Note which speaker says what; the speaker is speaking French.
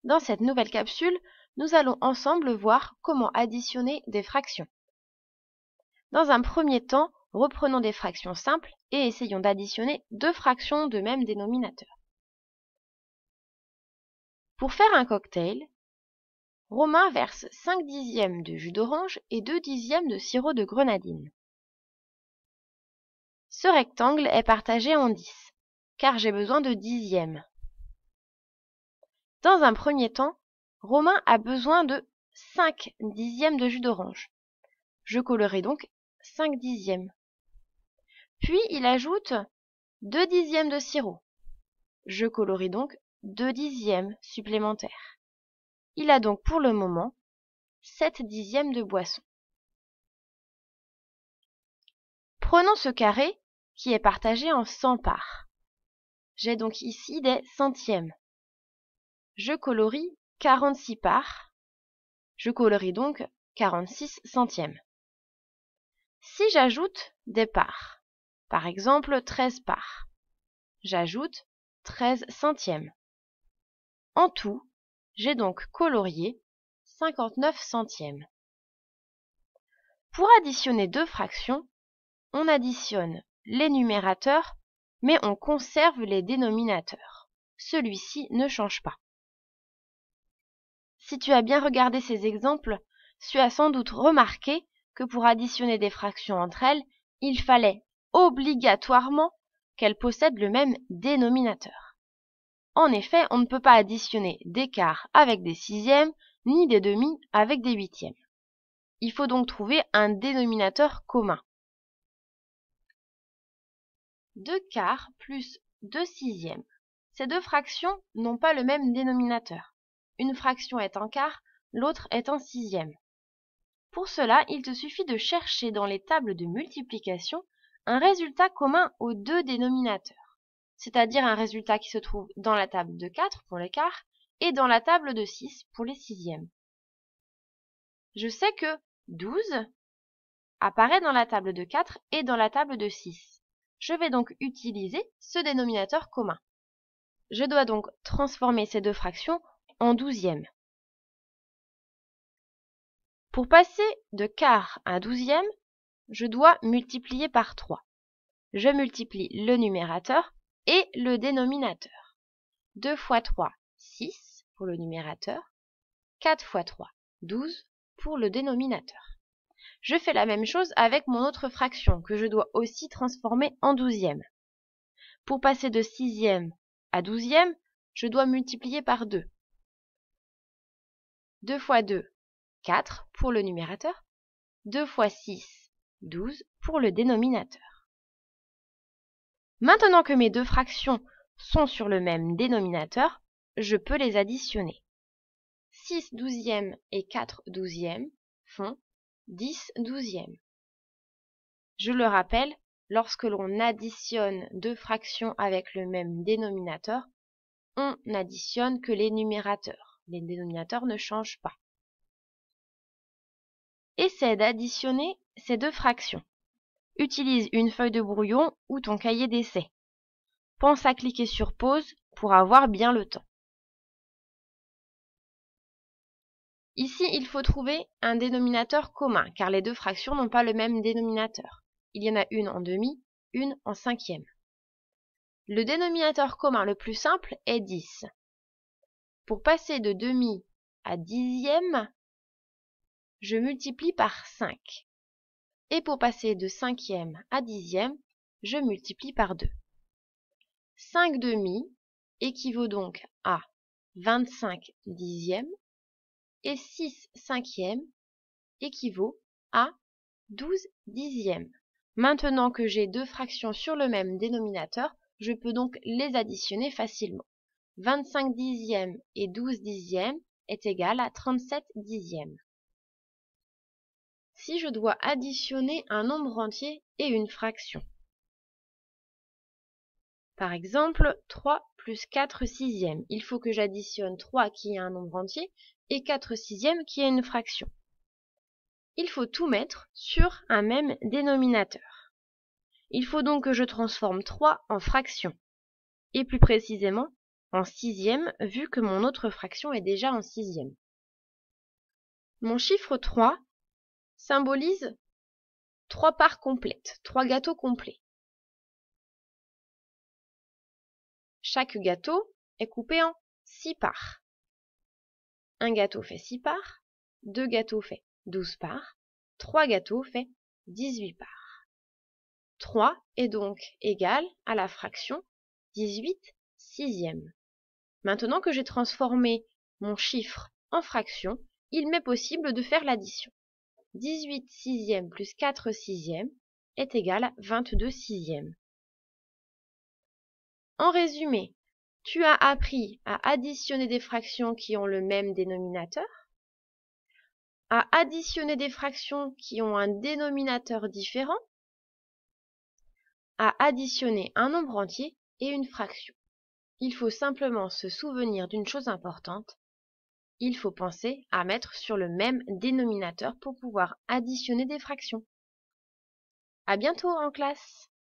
Speaker 1: Dans cette nouvelle capsule, nous allons ensemble voir comment additionner des fractions. Dans un premier temps, reprenons des fractions simples et essayons d'additionner deux fractions de même dénominateur. Pour faire un cocktail, Romain verse 5 dixièmes de jus d'orange et 2 dixièmes de sirop de grenadine. Ce rectangle est partagé en 10, car j'ai besoin de dixièmes. Dans un premier temps, Romain a besoin de 5 dixièmes de jus d'orange. Je colorerai donc 5 dixièmes. Puis il ajoute 2 dixièmes de sirop. Je colorerai donc 2 dixièmes supplémentaires. Il a donc pour le moment 7 dixièmes de boisson. Prenons ce carré qui est partagé en 100 parts. J'ai donc ici des centièmes. Je colorie 46 parts. Je colorie donc 46 centièmes. Si j'ajoute des parts, par exemple 13 parts, j'ajoute 13 centièmes. En tout, j'ai donc colorié 59 centièmes. Pour additionner deux fractions, on additionne les numérateurs, mais on conserve les dénominateurs. Celui-ci ne change pas. Si tu as bien regardé ces exemples, tu as sans doute remarqué que pour additionner des fractions entre elles, il fallait obligatoirement qu'elles possèdent le même dénominateur. En effet, on ne peut pas additionner des quarts avec des sixièmes, ni des demi avec des huitièmes. Il faut donc trouver un dénominateur commun. 2 quarts plus 2 sixièmes. Ces deux fractions n'ont pas le même dénominateur. Une fraction est un quart, l'autre est un sixième. Pour cela, il te suffit de chercher dans les tables de multiplication un résultat commun aux deux dénominateurs, c'est-à-dire un résultat qui se trouve dans la table de 4 pour les quarts et dans la table de 6 pour les sixièmes. Je sais que 12 apparaît dans la table de 4 et dans la table de 6. Je vais donc utiliser ce dénominateur commun. Je dois donc transformer ces deux fractions en douzièmes. Pour passer de quart à douzième, je dois multiplier par 3. Je multiplie le numérateur et le dénominateur. 2 fois 3, 6 pour le numérateur. 4 fois 3, 12 pour le dénominateur. Je fais la même chose avec mon autre fraction que je dois aussi transformer en douzième. Pour passer de sixième à douzième, je dois multiplier par 2. 2 fois 2, 4 pour le numérateur. 2 fois 6, 12 pour le dénominateur. Maintenant que mes deux fractions sont sur le même dénominateur, je peux les additionner. 6 douzièmes et 4 douzièmes font 10 douzièmes. Je le rappelle, lorsque l'on additionne deux fractions avec le même dénominateur, on n'additionne que les numérateurs. Les dénominateurs ne changent pas. Essaie d'additionner ces deux fractions. Utilise une feuille de brouillon ou ton cahier d'essai. Pense à cliquer sur pause pour avoir bien le temps. Ici, il faut trouver un dénominateur commun, car les deux fractions n'ont pas le même dénominateur. Il y en a une en demi, une en cinquième. Le dénominateur commun le plus simple est 10. Pour passer de demi à dixième, je multiplie par 5. Et pour passer de cinquième à dixième, je multiplie par 2. 5 demi équivaut donc à 25 dixièmes et 6 cinquièmes équivaut à 12 dixièmes. Maintenant que j'ai deux fractions sur le même dénominateur, je peux donc les additionner facilement. 25 dixièmes et 12 dixièmes est égal à 37 dixièmes. Si je dois additionner un nombre entier et une fraction, par exemple 3 plus 4 sixièmes, il faut que j'additionne 3 qui est un nombre entier et 4 sixièmes qui est une fraction. Il faut tout mettre sur un même dénominateur. Il faut donc que je transforme 3 en fraction, et plus précisément en sixième vu que mon autre fraction est déjà en sixième. Mon chiffre 3 symbolise 3 parts complètes, 3 gâteaux complets. Chaque gâteau est coupé en 6 parts. Un gâteau fait 6 parts, 2 gâteaux fait 12 parts, 3 gâteaux fait 18 parts. 3 est donc égal à la fraction 18 sixièmes. Maintenant que j'ai transformé mon chiffre en fraction, il m'est possible de faire l'addition. 18 sixièmes plus 4 sixièmes est égal à 22 sixièmes. En résumé, tu as appris à additionner des fractions qui ont le même dénominateur, à additionner des fractions qui ont un dénominateur différent, à additionner un nombre entier et une fraction. Il faut simplement se souvenir d'une chose importante. Il faut penser à mettre sur le même dénominateur pour pouvoir additionner des fractions. À bientôt en classe!